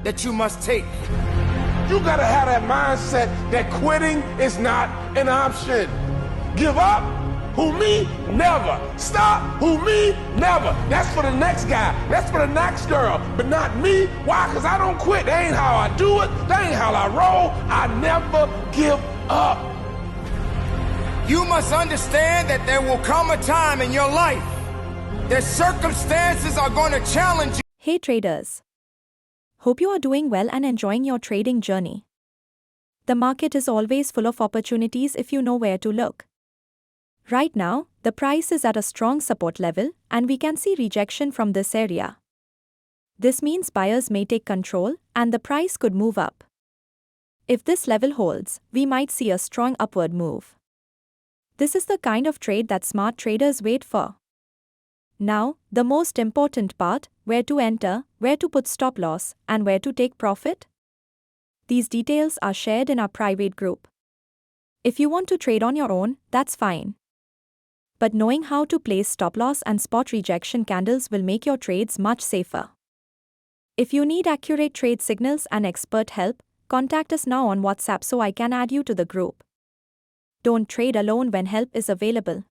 that you must take. You gotta have that mindset that quitting is not an option. Give up? Who, me? Never. Stop? Who, me? Never. That's for the next guy. That's for the next girl. But not me. Why? Because I don't quit. That ain't how I do it. That ain't how I roll. I never give up. You must understand that there will come a time in your life that circumstances are going to challenge you. Hey traders. Hope you are doing well and enjoying your trading journey. The market is always full of opportunities if you know where to look. Right now, the price is at a strong support level, and we can see rejection from this area. This means buyers may take control, and the price could move up. If this level holds, we might see a strong upward move. This is the kind of trade that smart traders wait for. Now, the most important part: where to enter, where to put stop loss, and where to take profit. These details are shared in our private group. If you want to trade on your own, that's fine. But knowing how to place stop loss and spot rejection candles will make your trades much safer. If you need accurate trade signals and expert help, contact us now on WhatsApp so I can add you to the group. Don't trade alone when help is available.